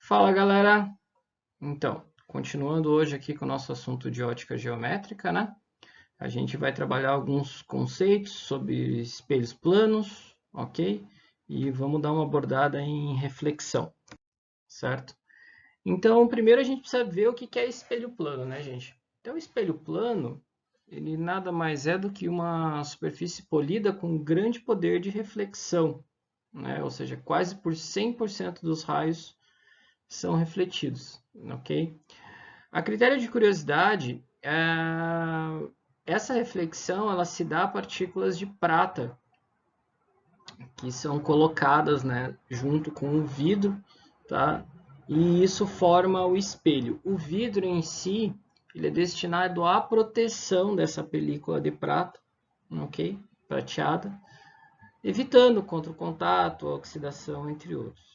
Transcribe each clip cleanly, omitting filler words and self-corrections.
Fala, galera! Então, continuando hoje aqui com o nosso assunto de ótica geométrica, né? A gente vai trabalhar alguns conceitos sobre espelhos planos, ok? E vamos dar uma abordada em reflexão, certo? Então, primeiro a gente precisa ver o que é espelho plano, né, gente? Então, o espelho plano, ele nada mais é do que uma superfície polida com grande poder de reflexão, né? Ou seja, quase por 100% dos raios são refletidos, ok? A critério de curiosidade, essa reflexão ela se dá a partículas de prata que são colocadas, né, junto com o vidro, tá? E isso forma o espelho. O vidro em si, ele é destinado à proteção dessa película de prata, ok? Prateada, evitando contra o contato, a oxidação, entre outros.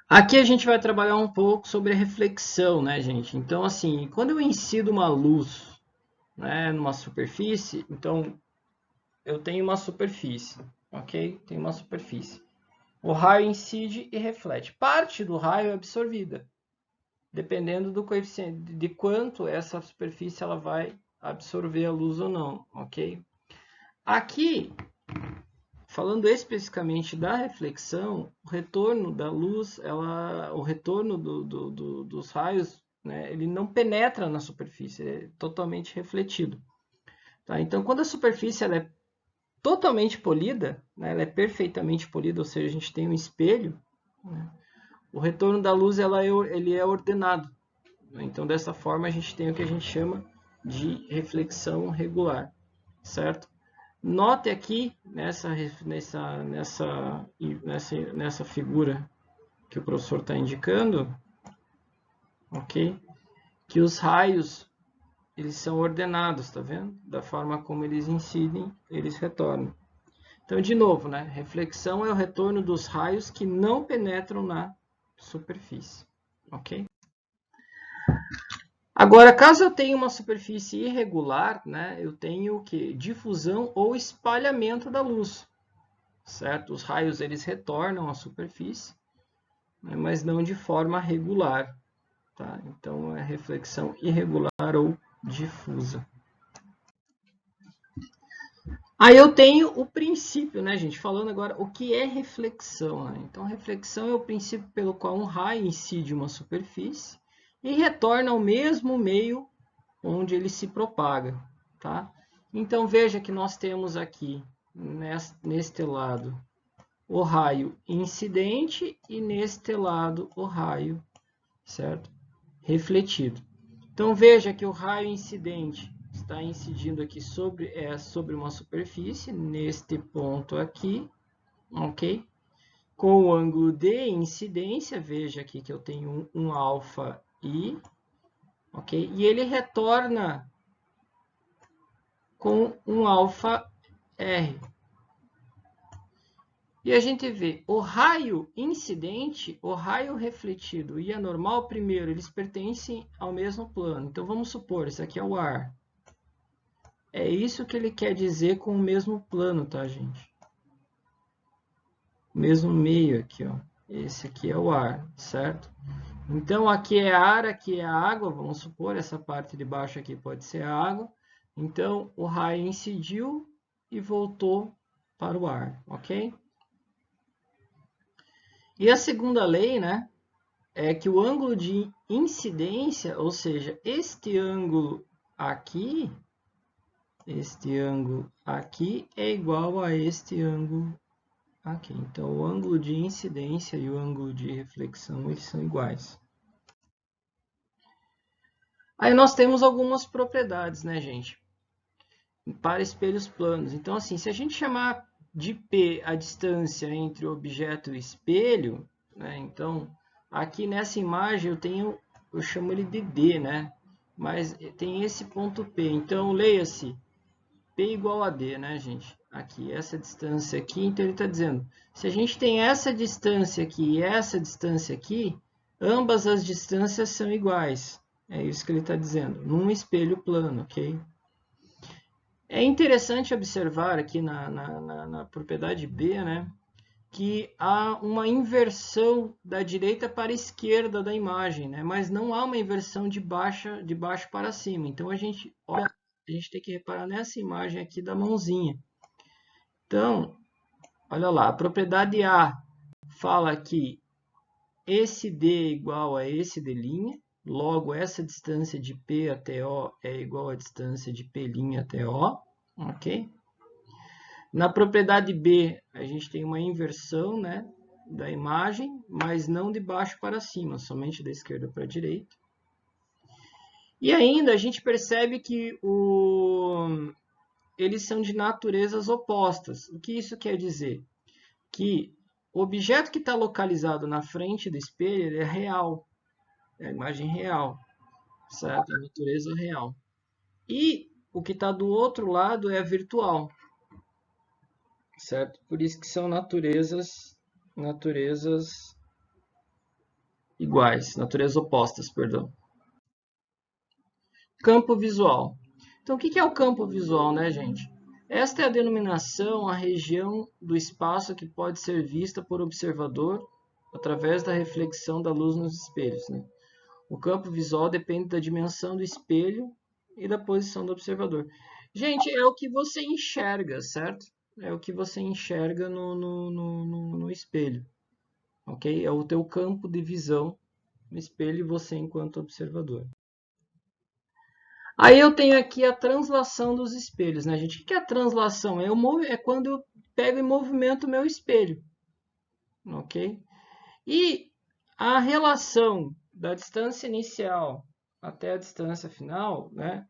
Aqui a gente vai trabalhar um pouco sobre reflexão, né, gente? Então, assim, quando eu incido uma luz, né, numa superfície, então eu tenho uma superfície, ok? Tenho uma superfície. O raio incide e reflete. Parte do raio é absorvida, dependendo do coeficiente, de quanto essa superfície ela vai absorver a luz ou não, ok? Aqui, falando especificamente da reflexão, o retorno da luz, o retorno dos raios, né, ele não penetra na superfície, é totalmente refletido. Tá? Então, quando a superfície ela é totalmente polida, né, ela é perfeitamente polida, ou seja, a gente tem um espelho, né, o retorno da luz ele é ordenado. Então, dessa forma, a gente tem o que a gente chama de reflexão regular, certo? Note aqui nessa figura que o professor está indicando, ok? Que os raios eles são ordenados, tá vendo? Da forma como eles incidem, eles retornam. Então, de novo, né? Reflexão é o retorno dos raios que não penetram na superfície, ok? Agora, caso eu tenha uma superfície irregular, né? Eu tenho o que? Difusão ou espalhamento da luz. Certo? Os raios eles retornam à superfície, né, mas não de forma regular. Tá? Então, é reflexão irregular ou difusa. Aí eu tenho o princípio, né, gente? Falando agora o que é reflexão. Né? Então, reflexão é o princípio pelo qual um raio incide uma superfície e retorna ao mesmo meio onde ele se propaga. Tá? Então, veja que nós temos aqui, neste lado, o raio incidente e neste lado o raio, certo? Refletido. Então veja que o raio incidente está incidindo aqui sobre uma superfície, neste ponto aqui, ok? Com o ângulo de incidência, veja aqui que eu tenho um alfa I, ok? E ele retorna com um alfa R. E a gente vê o raio incidente, o raio refletido e a normal, primeiro, eles pertencem ao mesmo plano. Então, vamos supor, esse aqui é o ar. É isso que ele quer dizer com o mesmo plano, tá, gente? O mesmo meio aqui, ó. Esse aqui é o ar, certo? Então, aqui é ar, aqui é água. Vamos supor, essa parte de baixo aqui pode ser a água. Então, o raio incidiu e voltou para o ar, ok? E a segunda lei, né, é que o ângulo de incidência, ou seja, este ângulo aqui é igual a este ângulo aqui. Então, o ângulo de incidência e o ângulo de reflexão eles são iguais. Aí nós temos algumas propriedades, né, gente, para espelhos planos. Então, assim, se a gente chamar de P a distância entre o objeto e o espelho, né, então aqui nessa imagem eu chamo ele de D, né? Mas tem esse ponto P. Então, leia-se P igual a D, né, gente? Aqui, essa distância aqui. Então, ele está dizendo, se a gente tem essa distância aqui e essa distância aqui, ambas as distâncias são iguais. É isso que ele está dizendo, num espelho plano, ok? É interessante observar aqui na propriedade B, né? que há uma inversão da direita para a esquerda da imagem, né? Mas não há uma inversão de baixo para cima. Então a gente tem que reparar nessa imagem aqui da mãozinha. Então, olha lá, a propriedade A fala que esse D é igual a esse D', logo essa distância de P até O é igual à distância de P' até O, ok? Na propriedade B, a gente tem uma inversão, né, da imagem, mas não de baixo para cima, somente da esquerda para a direita. E ainda a gente percebe que eles são de naturezas opostas. O que isso quer dizer? Que o objeto que está localizado na frente do espelho ele é real, é a imagem real, certo? A natureza real. E o que está do outro lado é a virtual, certo? Por isso que são naturezas iguais, naturezas opostas, perdão. Campo visual. Então, o que é o campo visual, né, gente? Esta é a denominação, a região do espaço que pode ser vista por observador através da reflexão da luz nos espelhos, né? O campo visual depende da dimensão do espelho e da posição do observador. Gente, é o que você enxerga, certo? É o que você enxerga no espelho, ok? É o teu campo de visão no espelho e você enquanto observador. Aí eu tenho aqui a translação dos espelhos, né, gente? O que é a translação? É quando eu pego e movimento o meu espelho, ok? E a relação da distância inicial até a distância final, né?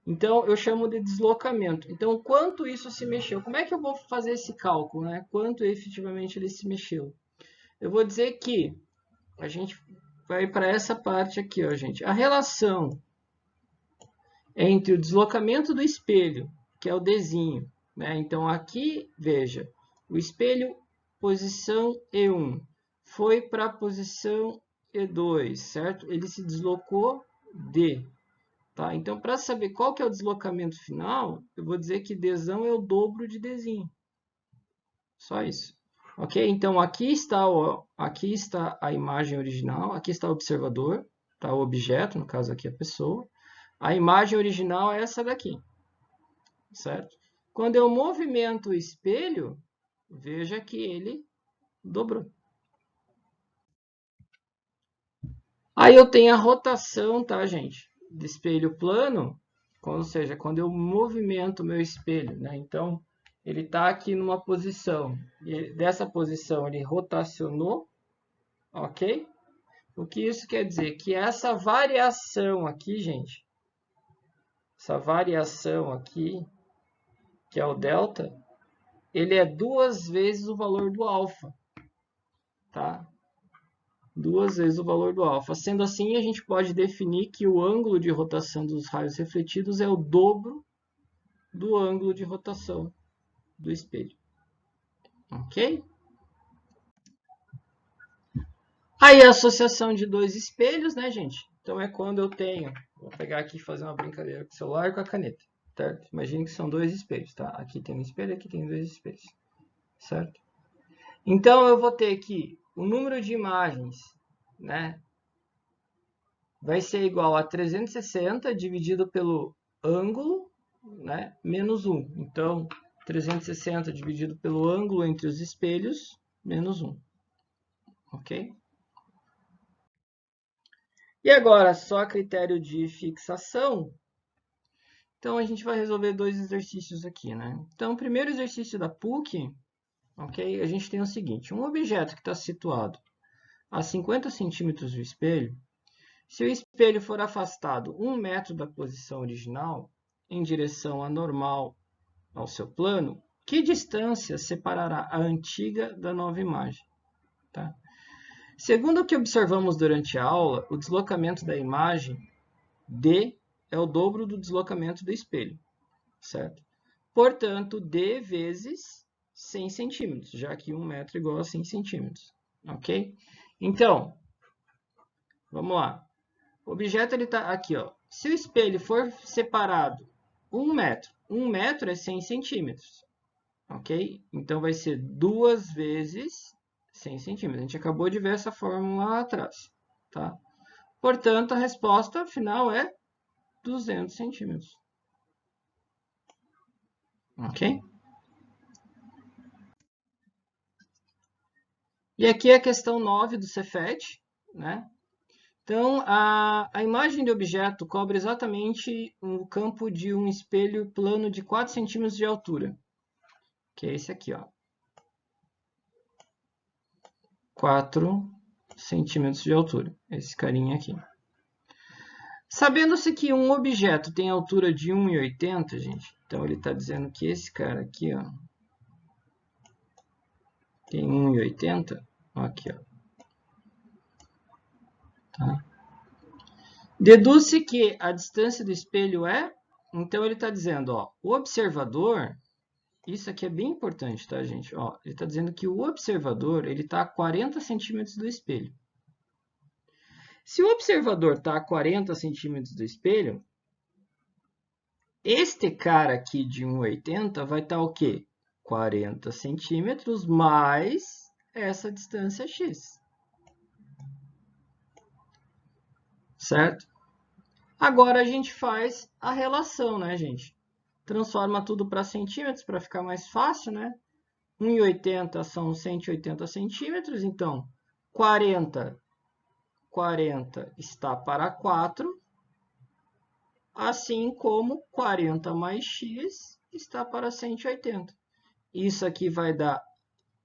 Então, eu chamo de deslocamento. Então, quanto isso se mexeu? Como é que eu vou fazer esse cálculo, né? Quanto efetivamente ele se mexeu? Eu vou dizer que a gente vai para essa parte aqui, ó, gente. A relação entre o deslocamento do espelho, que é o Dzinho, né? Então, aqui, veja, o espelho posição E1 foi para a posição E2, certo? Ele se deslocou D. Tá? Então, para saber qual que é o deslocamento final, eu vou dizer que Dzão é o dobro de Dzinho. Só isso. Ok? Então, aqui está a imagem original, aqui está o observador, tá? O objeto, no caso aqui a pessoa. A imagem original é essa daqui, certo? Quando eu movimento o espelho, veja que ele dobrou. Aí eu tenho a rotação, tá, gente? De espelho plano, ou seja, quando eu movimento o meu espelho, né? Então, ele está aqui numa posição, e dessa posição ele rotacionou, ok? O que isso quer dizer? Que essa variação aqui, gente, essa variação aqui, que é o delta, ele é 2 vezes o valor do alfa, tá? 2 vezes o valor do alfa. Sendo assim, a gente pode definir que o ângulo de rotação dos raios refletidos é o dobro do ângulo de rotação do espelho. Ok? Aí a associação de dois espelhos, né, gente? Então é quando eu tenho... Vou pegar aqui e fazer uma brincadeira com o celular e com a caneta. Certo? Imagine que são dois espelhos, tá? Aqui tem um espelho, aqui tem dois espelhos. Certo? Então eu vou ter aqui o número de imagens, né? Vai ser igual a 360 dividido pelo ângulo, né? Menos 1. Então, 360 dividido pelo ângulo entre os espelhos, menos 1. Ok? E agora, só a critério de fixação. Então, a gente vai resolver dois exercícios aqui, né? Então, o primeiro exercício da PUC, ok? A gente tem o seguinte. Um objeto que está situado a 50 centímetros do espelho, se o espelho for afastado 1 metro da posição original, em direção anormal ao seu plano, que distância separará a antiga da nova imagem? Tá? Segundo o que observamos durante a aula, o deslocamento da imagem D é o dobro do deslocamento do espelho, certo? Portanto, D vezes 100 centímetros, já que 1 metro é igual a 100 centímetros, ok? Então, vamos lá. O objeto está aqui, ó. Se o espelho for separado 1 metro, 1 metro é 100 centímetros, ok? Então, vai ser 2 vezes 100 centímetros. A gente acabou de ver essa fórmula lá atrás, tá? Portanto, a resposta final é 200 centímetros. Ok? E aqui é a questão 9 do Cefet, né? Então, a imagem de objeto cobre exatamente o campo de um espelho plano de 4 centímetros de altura, que é esse aqui, ó. 4 centímetros de altura, esse carinha aqui. Sabendo-se que um objeto tem altura de 1,80, gente, então ele está dizendo que esse cara aqui, ó, tem 1,80, aqui, ó. Tá? Deduz-se que a distância do espelho é, então ele está dizendo, ó, o observador, isso aqui é bem importante, tá, gente? Ó, ele está dizendo que o observador ele está a 40 centímetros do espelho. Se o observador está a 40 centímetros do espelho, este cara aqui de 1,80 vai estar o quê? 40 centímetros mais essa distância x. Certo? Agora a gente faz a relação, né, gente? Transforma tudo para centímetros para ficar mais fácil, né? 1,80 são 180 centímetros, então 40 está para 4, assim como 40 mais x está para 180. Isso aqui vai dar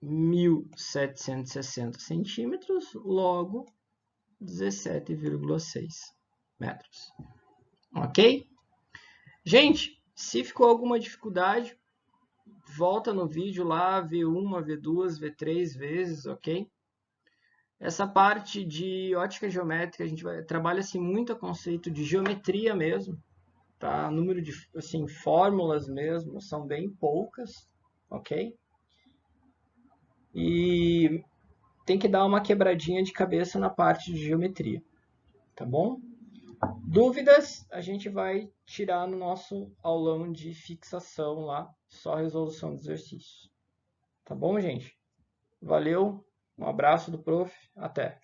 1.760 centímetros, logo 17,6 metros. Ok? Gente, se ficou alguma dificuldade, volta no vídeo lá, V1, V2, V3 vezes, ok? Essa parte de ótica geométrica, a gente trabalha-se muito o conceito de geometria mesmo, tá? O número de assim, fórmulas mesmo são bem poucas, ok? E tem que dar uma quebradinha de cabeça na parte de geometria, tá bom? Dúvidas a gente vai tirar no nosso aulão de fixação lá, só resolução dos exercícios. Tá bom, gente? Valeu, um abraço do prof, até!